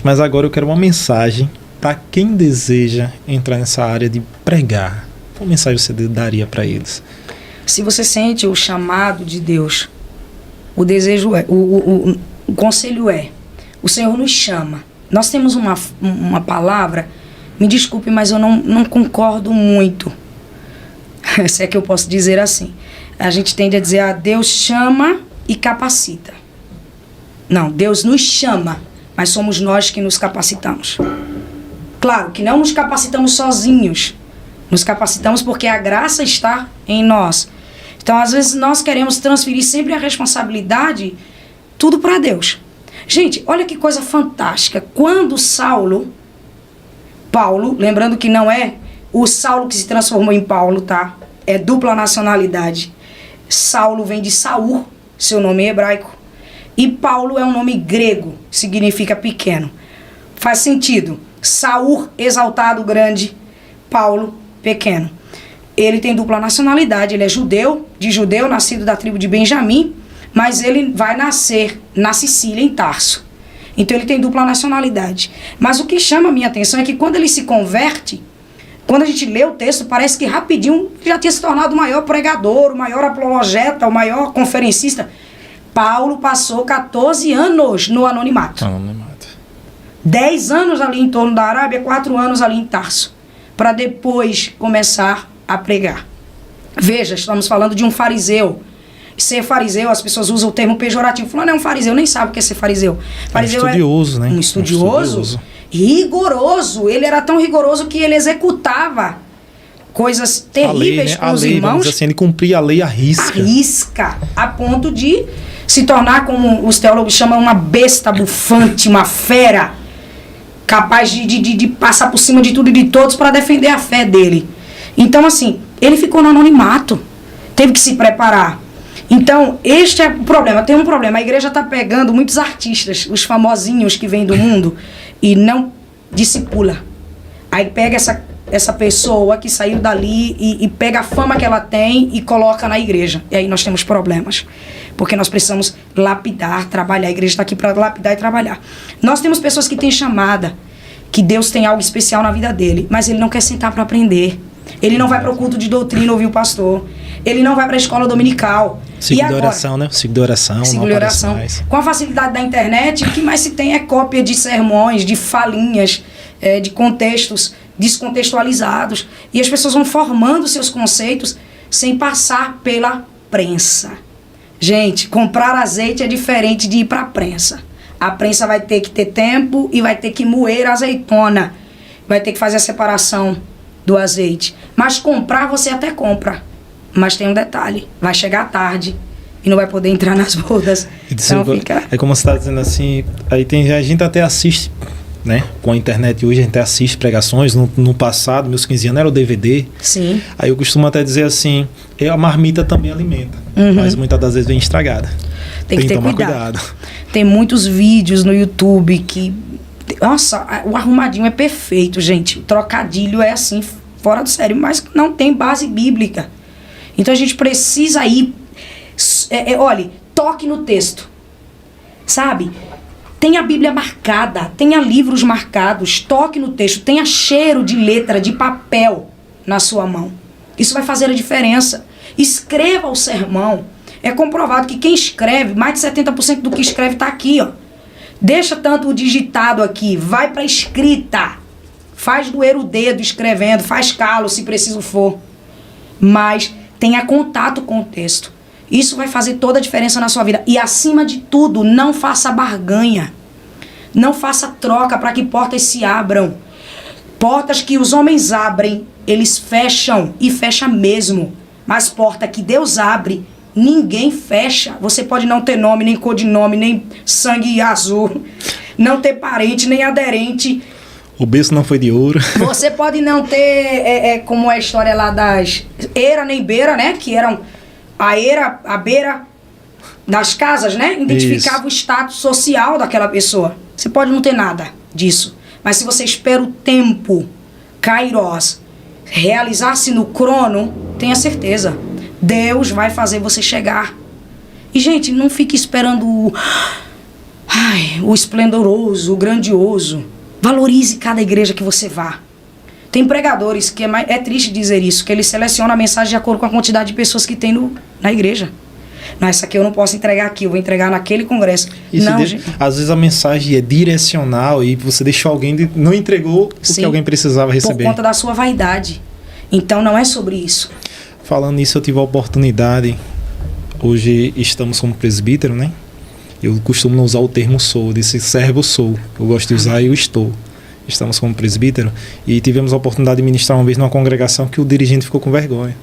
Mas agora eu quero uma mensagem para quem deseja entrar nessa área de pregar. Qual mensagem você daria para eles? Se você sente o chamado de Deus, o desejo é, o conselho é, o Senhor nos chama. Nós temos uma palavra, me desculpe, mas eu não concordo muito. Se é que eu posso dizer assim. A gente tende a dizer, Deus chama e capacita. Não, Deus nos chama, mas somos nós que nos capacitamos. Claro que não nos capacitamos sozinhos. Nos capacitamos porque a graça está em nós. Então, às vezes, nós queremos transferir sempre a responsabilidade, tudo para Deus. Gente, olha que coisa fantástica. Quando Paulo, lembrando que não é o Saulo que se transformou em Paulo, tá? É dupla nacionalidade. Saulo vem de Saul, seu nome é hebraico. E Paulo é um nome grego, significa pequeno. Faz sentido. Saul, exaltado, grande. Paulo, pequeno. Ele tem dupla nacionalidade, ele é judeu, nascido da tribo de Benjamim, mas ele vai nascer na Sicília, em Tarso. Então ele tem dupla nacionalidade. Mas o que chama a minha atenção é que quando ele se converte, quando a gente lê o texto, parece que rapidinho já tinha se tornado o maior pregador, o maior apologeta, o maior conferencista. Paulo passou 14 anos no anonimato. 10 anos ali em torno da Arábia, 4 anos ali em Tarso, para depois começar a pregar. Veja, estamos falando de um fariseu. Ser fariseu, as pessoas usam o termo pejorativo. Falando, é um fariseu, nem sabe o que é ser fariseu. Fariseu é um estudioso, né? Um estudioso, rigoroso. Ele era tão rigoroso que ele executava coisas terríveis com os irmãos. Vamos dizer assim, ele cumpria a lei à risca. À risca, a ponto de se tornar, como os teólogos chamam, uma besta bufante, uma fera, capaz de passar por cima de tudo e de todos para defender a fé dele. Então, assim, ele ficou no anonimato, teve que se preparar. Então, este é o problema. Tem um problema, a igreja está pegando muitos artistas, os famosinhos que vêm do mundo, e não discipula. Aí pega essa pessoa que saiu dali e pega a fama que ela tem e coloca na igreja. E aí nós temos problemas, porque nós precisamos lapidar, trabalhar. A igreja está aqui para lapidar e trabalhar. Nós temos pessoas que têm chamada, que Deus tem algo especial na vida dele, mas ele não quer sentar para aprender. Ele não vai para o culto de doutrina ouvir o pastor. Ele não vai para a escola dominical. Ciclo de oração, né? Ciclo de oração. Ciclo de oração. Com a facilidade da internet, o que mais se tem é cópia de sermões, de falinhas, de contextos descontextualizados. E as pessoas vão formando seus conceitos sem passar pela prensa. Gente, comprar azeite é diferente de ir para a prensa. A prensa vai ter que ter tempo e vai ter que moer a azeitona. Vai ter que fazer a separação do azeite. Mas comprar você até compra. Mas tem um detalhe, vai chegar tarde e não vai poder entrar nas bodas. Então fica... É como você está dizendo assim, aí a gente até assiste, né? Com a internet hoje a gente assiste pregações. No passado, meus 15 anos, era o DVD. Sim. Aí eu costumo até dizer assim, a marmita também alimenta, mas muitas das vezes vem estragada. Tem que ter tomar cuidado. Tem muitos vídeos no YouTube que... Nossa, o arrumadinho é perfeito, gente. O trocadilho é assim, fora do sério, mas não tem base bíblica. Então a gente precisa ir... olhe, toque no texto. Sabe? Tenha a Bíblia marcada, tenha livros marcados, toque no texto, tenha cheiro de letra, de papel na sua mão. Isso vai fazer a diferença. Escreva o sermão. É comprovado que quem escreve, mais de 70% do que escreve está aqui, ó. Deixa tanto o digitado aqui, vai para escrita. Faz doer o dedo escrevendo, faz calo se preciso for. Mas tenha contato com o texto. Isso vai fazer toda a diferença na sua vida. E acima de tudo, não faça barganha. Não faça troca para que portas se abram. Portas que os homens abrem, eles fecham e fecha mesmo. Mas porta que Deus abre, ninguém fecha. Você pode não ter nome, nem codinome, nem sangue azul, não ter parente, nem aderente. O berço não foi de ouro. Você pode não ter, como é a história lá das era nem beira, né? Que eram a beira das casas, né? Identificava o status social daquela pessoa. Você pode não ter nada disso. Mas se você espera o tempo, Kairos, realizar-se no crono, tenha certeza. Deus vai fazer você chegar. E, gente, não fique esperando o esplendoroso, o grandioso. Valorize cada igreja que você vá. Tem pregadores que é triste dizer isso, que eles selecionam a mensagem de acordo com a quantidade de pessoas que tem na igreja. Não, essa aqui eu não posso entregar aqui, eu vou entregar naquele congresso. Não, às vezes a mensagem é direcional e você deixou alguém, não entregou o que alguém precisava receber. Por conta da sua vaidade. Então não é sobre isso. Falando nisso, eu tive a oportunidade, hoje estamos como presbítero, né? Eu costumo não usar o termo sou, desse servo sou. Eu gosto de usar eu estou. Estamos como presbítero e tivemos a oportunidade de ministrar uma vez numa congregação que o dirigente ficou com vergonha.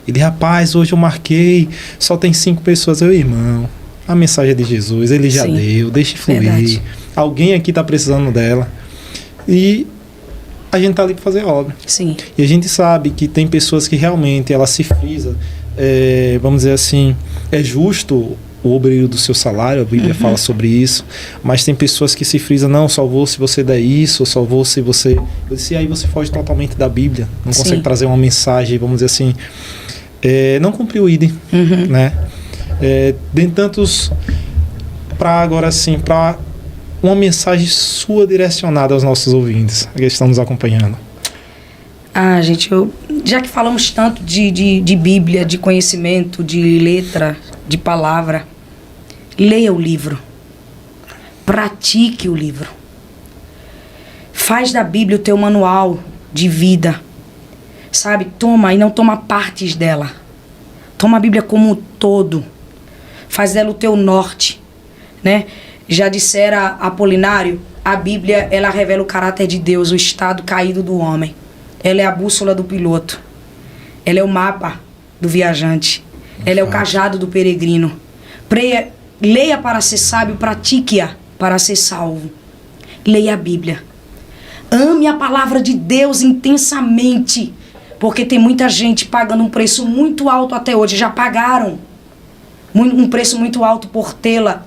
Ele, rapaz, hoje eu marquei, só tem 5 pessoas. Eu, irmão, a mensagem é de Jesus, ele já deu, deixe fluir. Verdade. Alguém aqui está precisando dela. E a gente está ali para fazer obra. Sim. E a gente sabe que tem pessoas que realmente ela se frisa, vamos dizer assim, é justo o obreiro do seu salário, a Bíblia fala sobre isso, mas tem pessoas que se frisam, não, só vou se você der isso, só vou se você... Eu disse, aí você foge totalmente da Bíblia, não consegue trazer uma mensagem, vamos dizer assim, não cumpriu o ID, né? Tem tantos, para agora assim, para uma mensagem sua direcionada aos nossos ouvintes, que estão nos acompanhando. Gente, já que falamos tanto de Bíblia, de conhecimento, de letra, de palavra, leia o livro, pratique o livro, faz da Bíblia o teu manual de vida, sabe? Toma e não toma partes dela, toma a Bíblia como um todo, faz dela o teu norte, né? Já dissera Apolinário, a Bíblia, ela revela o caráter de Deus, o estado caído do homem. Ela é a bússola do piloto. Ela é o mapa do viajante. Ela é o cajado do peregrino. Leia para ser sábio, pratique-a para ser salvo. Leia a Bíblia. Ame a palavra de Deus intensamente. Porque tem muita gente pagando um preço muito alto até hoje. Já pagaram um preço muito alto por tê-la,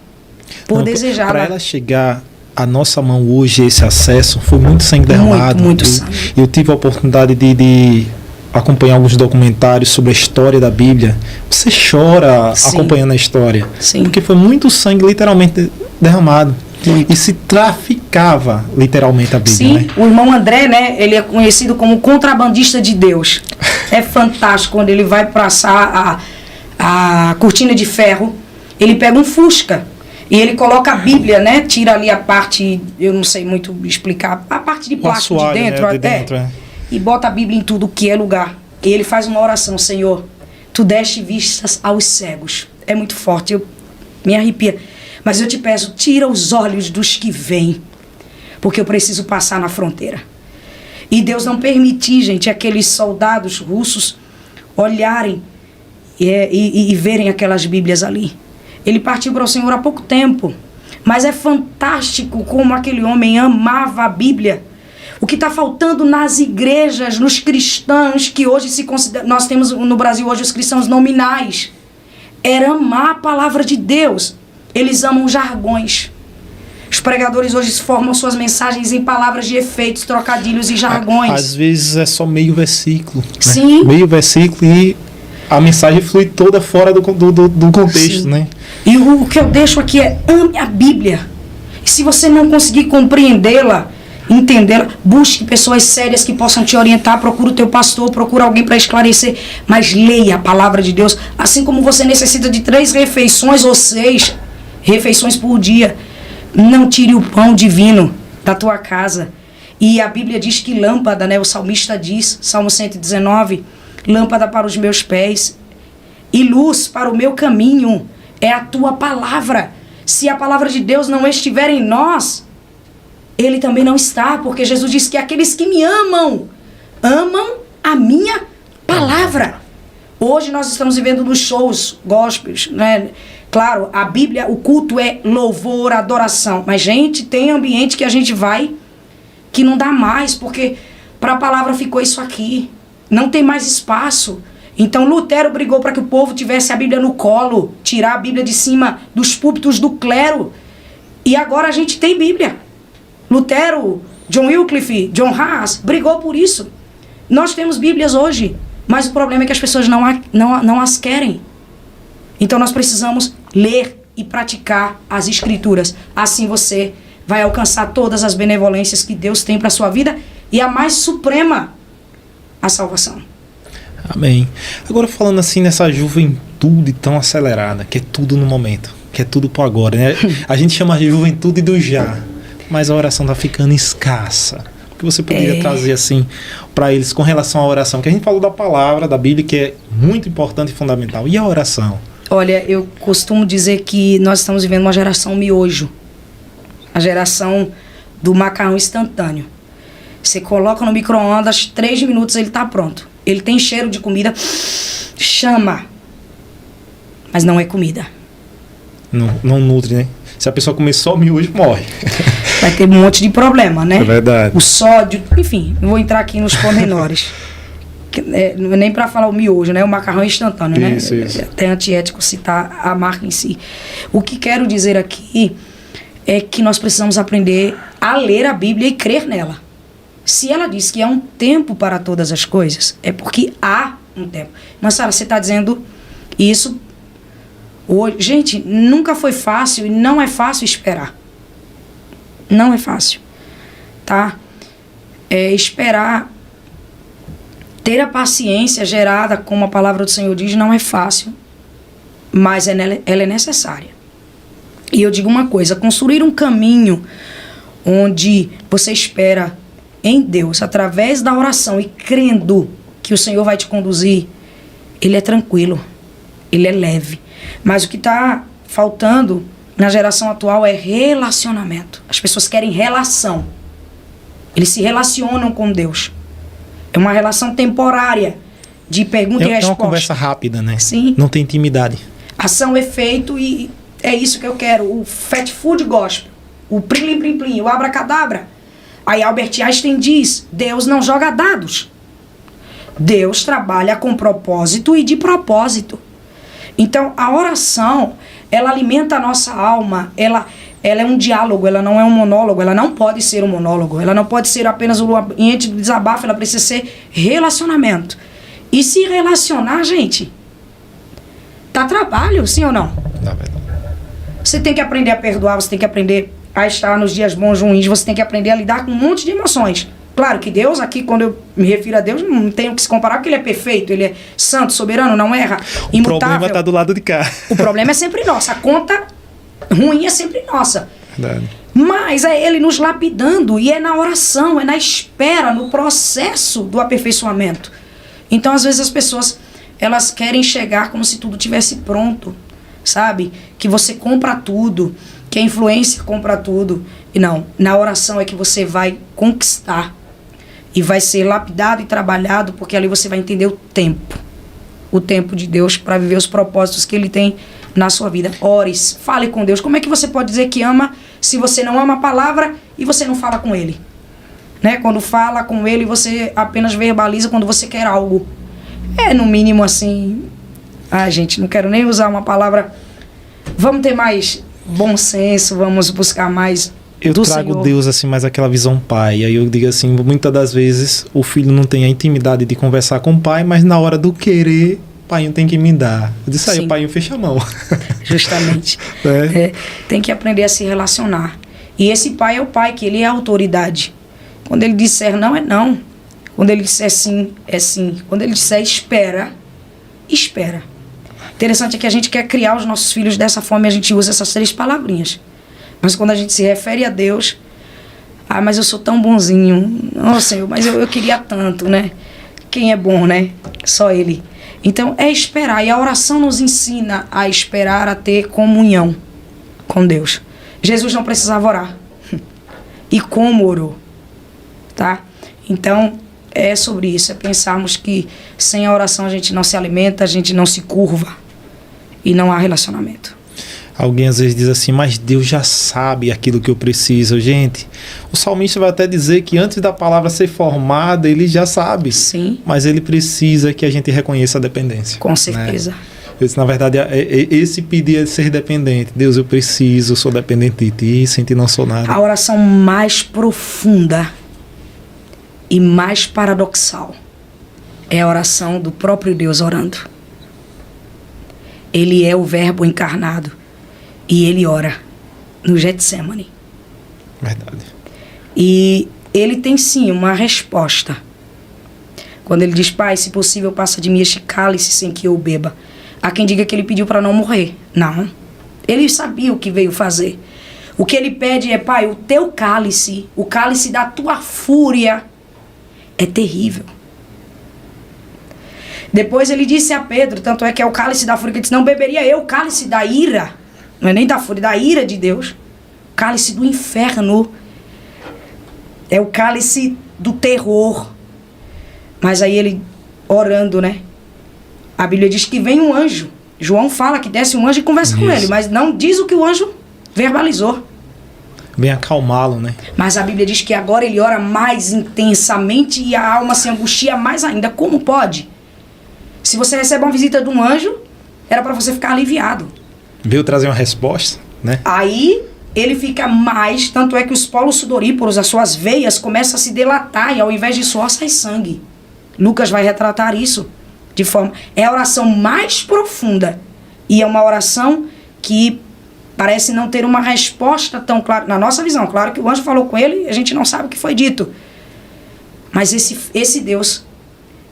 por desejá-la. Para ela chegar a nossa mão hoje, esse acesso, foi muito sangue derramado. Muito sangue. Eu tive a oportunidade de acompanhar alguns documentários sobre a história da Bíblia. Você chora acompanhando a história. Sim. Porque foi muito sangue literalmente derramado. Muito. E se traficava literalmente a Bíblia. Sim, né? O irmão André, né, ele é conhecido como contrabandista de Deus. É fantástico quando ele vai passar a cortina de ferro, ele pega um Fusca. E ele coloca a Bíblia, né? Tira ali a parte, eu não sei muito explicar, a parte de plástico de dentro, e bota a Bíblia em tudo que é lugar. E ele faz uma oração, Senhor, tu deste vistas aos cegos. É muito forte, me arrepia. Mas eu te peço, tira os olhos dos que vêm, porque eu preciso passar na fronteira. E Deus não permitiu, gente, aqueles soldados russos olharem e verem aquelas Bíblias ali. Ele partiu para o Senhor há pouco tempo. Mas é fantástico como aquele homem amava a Bíblia. O que está faltando nas igrejas, nos cristãos, que hoje se considera... Nós temos no Brasil hoje os cristãos nominais. Era amar a palavra de Deus. Eles amam jargões. Os pregadores hoje formam suas mensagens em palavras de efeitos, trocadilhos e jargões. Às vezes é só meio versículo. Sim. Né? Meio versículo e a mensagem flui toda fora do contexto, Sim. né? E o que eu deixo aqui é ame a Bíblia. E se você não conseguir compreendê-la, entendê-la, busque pessoas sérias que possam te orientar, procura o teu pastor, procura alguém para esclarecer, mas leia a palavra de Deus, assim como você necessita de 3 refeições ou 6 refeições por dia. Não tire o pão divino da tua casa. E a Bíblia diz que lâmpada, né? O salmista diz, Salmo 119, lâmpada para os meus pés e luz para o meu caminho é a tua palavra. Se a palavra de Deus não estiver em nós, ele também não está, porque Jesus disse que aqueles que me amam a minha palavra. Hoje nós estamos vivendo nos shows gospels, né? Claro, a Bíblia, o culto é louvor, adoração, mas gente, tem ambiente que a gente vai que não dá mais, porque para a palavra ficou isso aqui. Não tem mais espaço. Então Lutero brigou para que o povo tivesse a Bíblia no colo, tirar a Bíblia de cima dos púlpitos do clero. E agora a gente tem Bíblia. Lutero, John Wycliffe, John Huss brigou por isso. Nós temos Bíblias hoje, mas o problema é que as pessoas não as querem. Então nós precisamos ler e praticar as Escrituras. Assim você vai alcançar todas as benevolências que Deus tem para a sua vida e a mais suprema, a salvação. Amém. Agora falando assim nessa juventude tão acelerada, que é tudo no momento, que é tudo por agora, né? A gente chama de juventude do já, mas a oração tá ficando escassa. O que você poderia trazer assim para eles com relação à oração? Que a gente falou da palavra, da Bíblia, que é muito importante e fundamental. E a oração? Olha, eu costumo dizer que nós estamos vivendo uma geração miojo. A geração do macarrão instantâneo. Você coloca no micro-ondas, 3 minutos ele está pronto. Ele tem cheiro de comida, chama. Mas não é comida. Não nutre, né? Se a pessoa comer só miojo, morre. Vai ter um monte de problema, né? É verdade. O sódio, enfim, não vou entrar aqui nos pormenores. Não é nem para falar o miojo, né? O macarrão instantâneo, né? Isso. É até antiético citar a marca em si. O que quero dizer aqui é que nós precisamos aprender a ler a Bíblia e crer nela. Se ela diz que há um tempo para todas as coisas, é porque há um tempo. Mas, Sara, você está dizendo isso hoje. Gente, nunca foi fácil e não é fácil esperar. Não é fácil, tá? Esperar, ter a paciência gerada, como a palavra do Senhor diz, não é fácil, mas ela é necessária. E eu digo uma coisa, construir um caminho onde você espera em Deus, através da oração e crendo que o Senhor vai te conduzir, ele é tranquilo, ele é leve. Mas o que está faltando na geração atual é relacionamento. As pessoas querem relação. Eles se relacionam com Deus. É uma relação temporária de pergunta e resposta. É uma conversa rápida, né? Sim. Não tem intimidade. Ação, efeito e é isso que eu quero. O fast food gospel. O plim, plim, plim, o abracadabra. Aí Albert Einstein diz, Deus não joga dados. Deus trabalha com propósito e de propósito. Então, a oração, ela alimenta a nossa alma, ela é um diálogo, ela não é um monólogo, ela não pode ser um monólogo, ela não pode ser apenas um ambiente de desabafo, ela precisa ser relacionamento. E se relacionar, gente, dá trabalho, sim ou não? Dá verdade. Você tem que aprender a perdoar, você tem que aprender a estar nos dias bons, ruins, você tem que aprender a lidar com um monte de emoções. Claro que Deus, aqui, quando eu me refiro a Deus, não tenho que se comparar, porque Ele é perfeito, Ele é santo, soberano, não erra, imutável. O problema está do lado de cá. O problema é sempre nosso, a conta ruim é sempre nossa. Verdade. Mas é Ele nos lapidando, e é na oração, é na espera, no processo do aperfeiçoamento. Então, às vezes, as pessoas, elas querem chegar como se tudo tivesse pronto, sabe? Que você compra tudo, que a influência compra tudo. E não, na oração é que você vai conquistar. E vai ser lapidado e trabalhado, porque ali você vai entender o tempo de Deus para viver os propósitos que Ele tem na sua vida. Ores, fale com Deus. Como é que você pode dizer que ama se você não ama a palavra e você não fala com Ele? Né? Quando fala com Ele, você apenas verbaliza quando você quer algo. É no mínimo assim... gente, não quero nem usar uma palavra... Vamos ter mais bom senso, vamos buscar mais... Eu trago Senhor. Deus assim, mais aquela visão pai. Aí eu digo assim, muitas das vezes o filho não tem a intimidade de conversar com o pai, mas na hora do querer, o pai tem que me dar. Eu disse aí, o pai fecha a mão. Justamente. Tem que aprender a se relacionar. E esse pai é o pai, que ele é a autoridade. Quando ele disser não, é não. Quando ele disser sim, é sim. Quando ele disser espera, espera. Interessante é que a gente quer criar os nossos filhos dessa forma e a gente usa essas 3 palavrinhas. Mas quando a gente se refere a Deus, mas eu sou tão bonzinho, Senhor, mas eu queria tanto, né? Quem é bom, né? Só Ele. Então é esperar, e a oração nos ensina a esperar, a ter comunhão com Deus. Jesus não precisava orar. E como orou, tá? Então é sobre isso, é pensarmos que sem a oração a gente não se alimenta, a gente não se curva e não há relacionamento. Alguém às vezes diz assim, mas Deus já sabe aquilo que eu preciso. Gente, o salmista vai até dizer que antes da palavra ser formada, ele já sabe. Sim. Mas ele precisa que a gente reconheça a dependência. Com certeza. Né? Eu disse, na verdade, esse pedir é ser dependente. Deus, eu preciso, eu sou dependente de ti, sem ti não sou nada. A oração mais profunda e mais paradoxal é a oração do próprio Deus orando. Ele é o verbo encarnado. E ele ora no Getsemane. Verdade. E ele tem sim uma resposta. Quando ele diz: Pai, se possível, passa de mim este cálice sem que eu beba. Há quem diga que ele pediu para não morrer. Não. Ele sabia o que veio fazer. O que ele pede é: Pai, o teu cálice, o cálice da tua fúria, é terrível. Depois ele disse a Pedro, tanto é que é o cálice da fúria, que ele disse: não beberia eu o cálice da ira. Não é nem da fúria, da ira de Deus. O cálice do inferno. É o cálice do terror. Mas aí ele, orando, né? A Bíblia diz que vem um anjo. João fala que desce um anjo e conversa com ele, mas não diz o que o anjo verbalizou. Vem acalmá-lo, né? Mas a Bíblia diz que agora ele ora mais intensamente e a alma se angustia mais ainda. Como pode? Se você recebe uma visita de um anjo, era para você ficar aliviado. Veio trazer uma resposta, né? Aí ele fica mais, tanto é que os polos sudoríparos, as suas veias, começam a se dilatar e ao invés de suor sai sangue. Lucas vai retratar isso de forma... É a oração mais profunda e é uma oração que parece não ter uma resposta tão clara. Na nossa visão, claro que o anjo falou com ele e a gente não sabe o que foi dito. Mas esse Deus,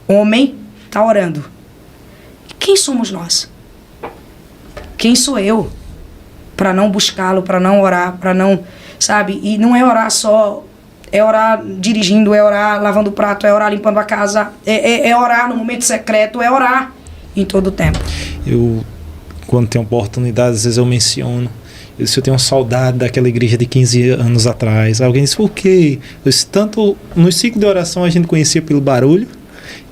homem, está orando. Quem somos nós? Quem sou eu? Para não buscá-lo, para não orar, para não... Sabe? E não é orar só... É orar dirigindo, é orar lavando o prato, é orar limpando a casa, é orar no momento secreto, é orar em todo o tempo. Eu, quando tenho oportunidade, às vezes eu menciono. Eu tenho saudade daquela igreja de 15 anos atrás. Alguém disse: por quê? Eu disse: tanto no ciclo de oração a gente conhecia pelo barulho,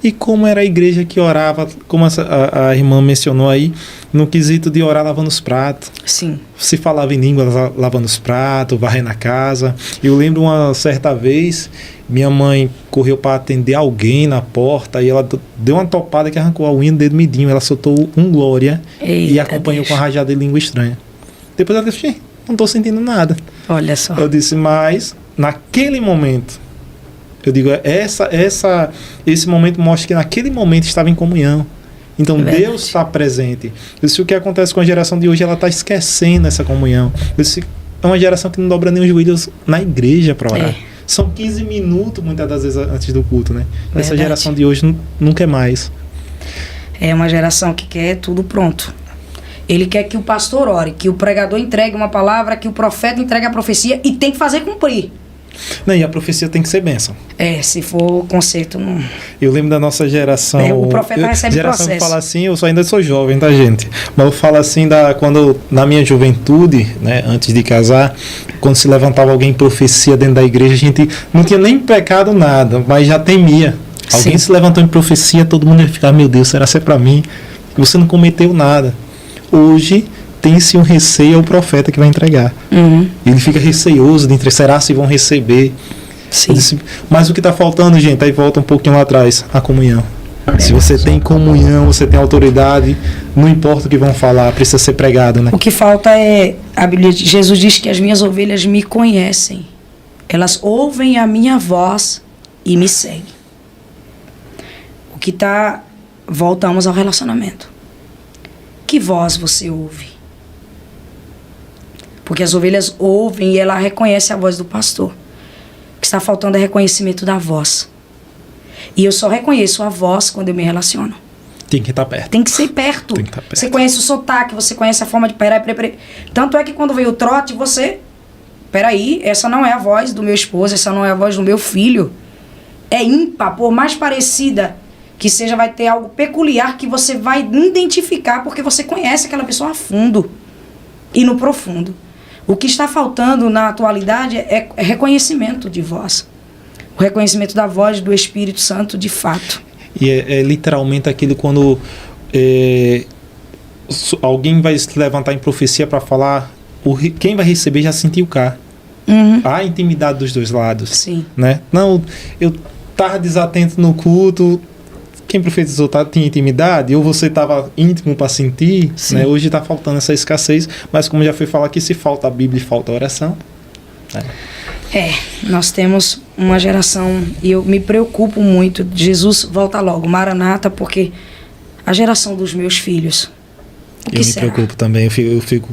e como era a igreja que orava, como a irmã mencionou aí, no quesito de orar lavando os pratos. Sim. Se falava em língua lavando os pratos, varrendo a casa. Eu lembro uma certa vez, minha mãe correu para atender alguém na porta e ela deu uma topada que arrancou a unha do dedo midinho. Ela soltou um glória. Eita, e acompanhou Deus. Com a rajada de língua estranha. Depois ela disse: não estou sentindo nada. Olha só. Eu disse: mas naquele momento, eu digo, esse momento mostra que naquele momento estava em comunhão. Então Deus está presente. Eu disse: o que acontece com a geração de hoje, ela está esquecendo essa comunhão. Eu disse: é uma geração que não dobra nem os joelhos na igreja para orar. São 15 minutos muitas das vezes antes do culto, né? Verdade. Essa geração de hoje não quer mais. É uma geração que quer tudo pronto. Ele quer que o pastor ore, que o pregador entregue uma palavra, que o profeta entregue a profecia e tem que fazer cumprir. Não, e a profecia tem que ser bênção. Se for conceito, não... Eu lembro da nossa geração... o profeta recebe geração processo. Que fala assim, eu ainda sou jovem, tá, gente? Mas eu falo assim, quando na minha juventude, né, antes de casar, quando se levantava alguém em profecia dentro da igreja, a gente não tinha nem pecado nada, mas já temia. Alguém se levantou em profecia, todo mundo ia ficar: meu Deus, será que é pra mim? Você não cometeu nada. Hoje tem-se um receio ao profeta que vai entregar. Ele fica receioso de será se vão receber. Sim. Mas o que está faltando, gente, aí volta um pouquinho lá atrás, a comunhão. Se você tem comunhão, você tem autoridade, não importa o que vão falar, precisa ser pregado, né? O que falta é, a Bíblia, Jesus diz que as minhas ovelhas me conhecem. Elas ouvem a minha voz e me seguem. O que está... Voltamos ao relacionamento. Que voz você ouve? Porque as ovelhas ouvem e ela reconhece a voz do pastor. O que está faltando é reconhecimento da voz. E eu só reconheço a voz quando eu me relaciono. Tem que estar perto. Tem que ser perto. Tem que estar perto. Você conhece o sotaque, você conhece a forma de... Peraí. Tanto é que quando veio o trote, você... Peraí, essa não é a voz do meu esposo, essa não é a voz do meu filho. É ímpar, por mais parecida que seja, vai ter algo peculiar que você vai identificar porque você conhece aquela pessoa a fundo e no profundo. O que está faltando na atualidade é reconhecimento de voz. O reconhecimento da voz do Espírito Santo de fato. E é literalmente aquilo quando alguém vai se levantar em profecia para falar, quem vai receber já sentiu cá. Há a intimidade dos dois lados. Sim. Né? Não, eu estava desatento no culto... Quem profetizou tinha intimidade, ou você estava íntimo para sentir, né? Hoje está faltando essa escassez, mas como já foi falar aqui, se falta a Bíblia e falta a oração. Nós temos uma geração, e eu me preocupo muito, Jesus volta logo, Maranata, porque a geração dos meus filhos, Eu me preocupo também, eu fico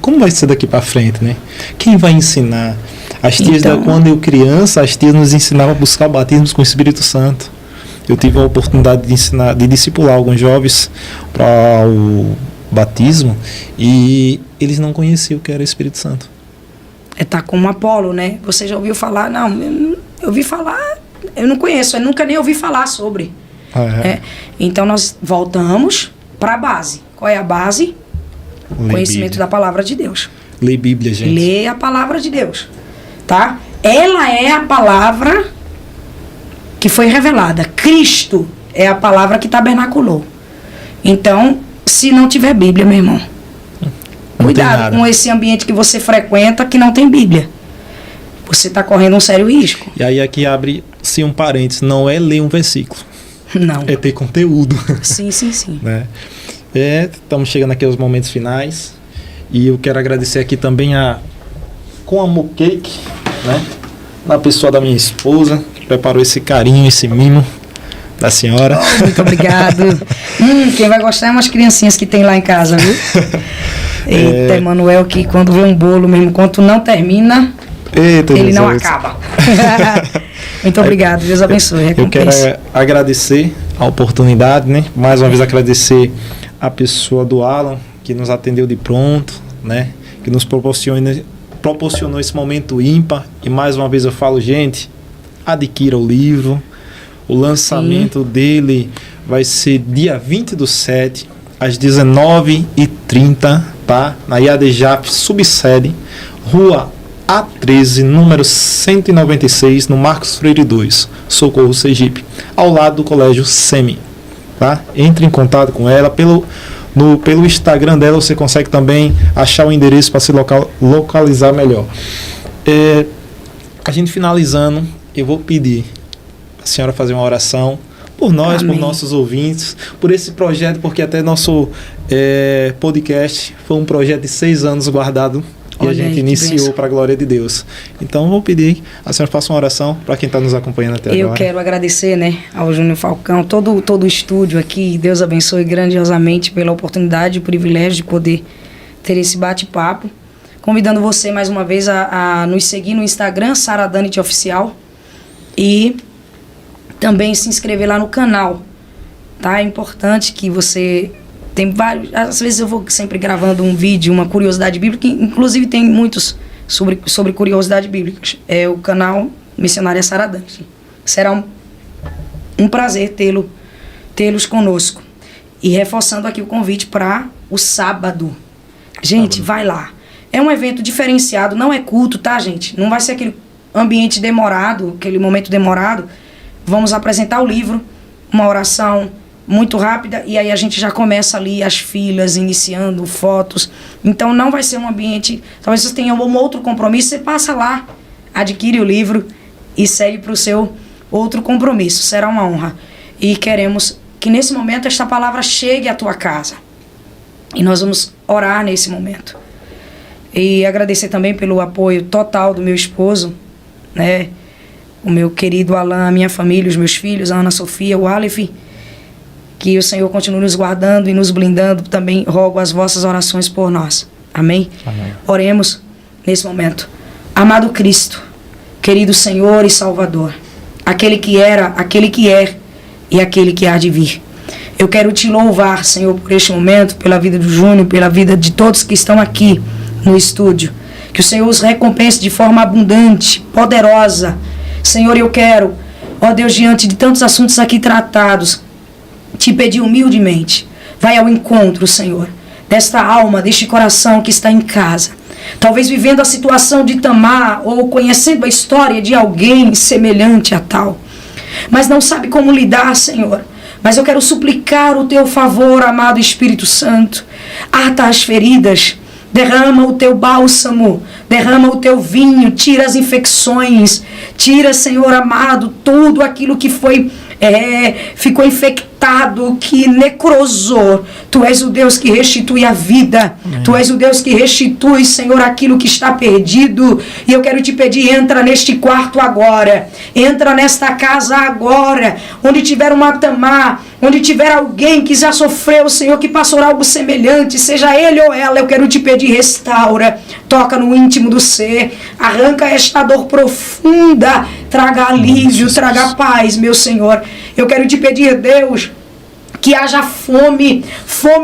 como vai ser daqui para frente, né? Quem vai ensinar? As tias, quando eu criança, as tias nos ensinavam a buscar o batismo com o Espírito Santo. Eu tive a oportunidade de discipular alguns jovens para o batismo e eles não conheciam o que era o Espírito Santo. Tá como Apolo, né? Você já ouviu falar? Não, eu ouvi falar, eu não conheço, eu nunca nem ouvi falar sobre. Então nós voltamos para a base. Qual é a base? Conhecimento da palavra de Deus. Lê Bíblia, gente. Lê a palavra de Deus, tá? Ela é a palavra que foi revelada. Cristo é a palavra que tabernaculou. Então, se não tiver Bíblia, meu irmão, cuidado com esse ambiente que você frequenta que não tem Bíblia. Você está correndo um sério risco. E aí aqui abre-se um parênteses, não é ler um versículo. Não. É ter conteúdo. Sim. Né? Estamos chegando aqui aos momentos finais. E eu quero agradecer aqui também com a Amor Cake, né? Na pessoa da minha esposa, que preparou esse carinho, esse mimo da senhora. Muito obrigado. Quem vai gostar é umas criancinhas que tem lá em casa, viu? Eita, Emanuel, que quando vê um bolo mesmo, quando não termina, ele não acaba. Muito obrigado, Deus abençoe. Eu quero agradecer a oportunidade, né? Mais uma vez agradecer a pessoa do Alan, que nos atendeu de pronto, né? Que nos proporcionou esse momento ímpar. E mais uma vez eu falo, gente, adquira o livro. O lançamento dele vai ser dia 20/7, às 19h30, tá? Na IADJAP, subsede, Rua A13, número 196, no Marcos Freire 2, Socorro, Sergipe, ao lado do Colégio SEMI, tá? Entre em contato com ela pelo Instagram dela, você consegue também achar o endereço para se localizar melhor. A gente finalizando, eu vou pedir a senhora fazer uma oração por nós, por nossos ouvintes, por esse projeto, porque até nosso podcast foi um projeto de 6 anos guardado. E a gente iniciou para a glória de Deus. Então, vou pedir que a senhora faça uma oração para quem está nos acompanhando até agora. Eu quero agradecer, né, ao Júnior Falcão, todo o estúdio aqui. Deus abençoe grandiosamente pela oportunidade e o privilégio de poder ter esse bate-papo. Convidando você, mais uma vez, a nos seguir no Instagram, Sara Danit Oficial. E também se inscrever lá no canal. Tá? É importante que você... Tem vários, às vezes eu vou sempre gravando um vídeo, uma curiosidade bíblica, inclusive tem muitos sobre curiosidade bíblica. É o canal Missionária Sara Danit. Será um prazer tê-los conosco. E reforçando aqui o convite para o sábado. Gente, vai lá. É um evento diferenciado, não é culto, tá, gente? Não vai ser aquele ambiente demorado, aquele momento demorado. Vamos apresentar o livro, uma oração muito rápida, e aí a gente já começa ali as filas, iniciando fotos. Então não vai ser um ambiente... Talvez você tenha um outro compromisso, você passa lá, adquire o livro e segue para o seu outro compromisso. Será uma honra. E queremos que nesse momento esta palavra chegue à tua casa. E nós vamos orar nesse momento. E agradecer também pelo apoio total do meu esposo, né? O meu querido Alan, a minha família, os meus filhos, a Ana Sofia, o Aleph. Que o Senhor continue nos guardando e nos blindando. Também rogo as vossas orações por nós. Amém? Amém. Oremos nesse momento. Amado Cristo, querido Senhor e Salvador, aquele que era, aquele que é e aquele que há de vir. Eu quero te louvar, Senhor, por este momento, pela vida do Júnior, pela vida de todos que estão aqui no estúdio. Que o Senhor os recompense de forma abundante, poderosa. Senhor, eu quero, ó Deus, diante de tantos assuntos aqui tratados, te pedir humildemente, vai ao encontro, Senhor, desta alma, deste coração que está em casa. Talvez vivendo a situação de Tamar ou conhecendo a história de alguém semelhante a tal. Mas não sabe como lidar, Senhor. Mas eu quero suplicar o teu favor, amado Espírito Santo. Ata as feridas, derrama o teu bálsamo, derrama o teu vinho, tira as infecções, tira, Senhor amado, tudo aquilo que foi ficou infectado, que necrosou. Tu és o Deus que restitui a vida. Amém. Tu és o Deus que restitui, Senhor, aquilo que está perdido. E eu quero te pedir, entra neste quarto agora. Entra nesta casa agora. Onde tiver uma Tamar, onde tiver alguém que já sofreu, Senhor, que passou algo semelhante, seja ele ou ela, eu quero te pedir, restaura, toca no íntimo do ser, arranca esta dor profunda, traga alívio, traga paz, meu Senhor. Eu quero te pedir, Deus, que haja fome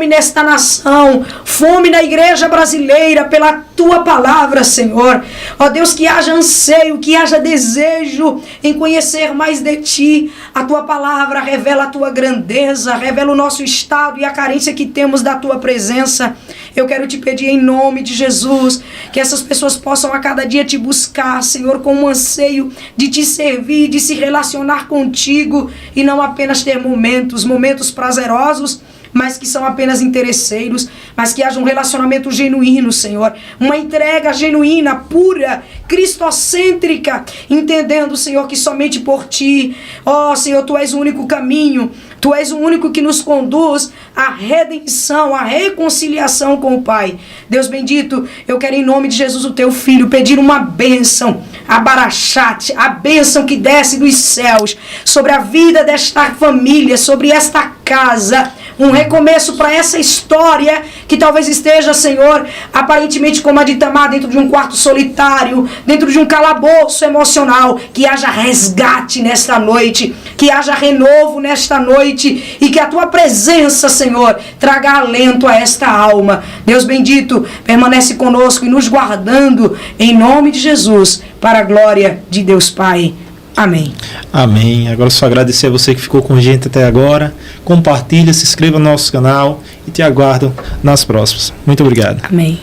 nesta nação, fome na igreja brasileira pela tua palavra, Senhor. Ó Deus, que haja anseio, que haja desejo em conhecer mais de ti. A tua palavra revela a tua grandeza, revela o nosso estado e a carência que temos da tua presença. Eu quero te pedir em nome de Jesus, que essas pessoas possam a cada dia te buscar, Senhor, com um anseio de te servir, de se relacionar contigo e não apenas ter momentos prazerosos, mas que são apenas interesseiros, mas que haja um relacionamento genuíno, Senhor, uma entrega genuína, pura, cristocêntrica, entendendo, Senhor, que somente por ti, ó Senhor, tu és o único caminho, tu és o único que nos conduz à redenção, à reconciliação com o Pai. Deus bendito, eu quero em nome de Jesus, o teu Filho, pedir uma bênção, a Barachate, a bênção que desce dos céus sobre a vida desta família, sobre esta casa, um recomeço para essa história que talvez esteja, Senhor, aparentemente como a de Tamar, dentro de um quarto solitário, dentro de um calabouço emocional. Que haja resgate nesta noite, que haja renovo nesta noite e que a tua presença, Senhor, traga alento a esta alma. Deus bendito, permanece conosco e nos guardando em nome de Jesus, para a glória de Deus Pai. Amém. Amém. Agora só agradecer a você que ficou com a gente até agora. Compartilha, se inscreva no nosso canal e te aguardo nas próximas. Muito obrigado. Amém.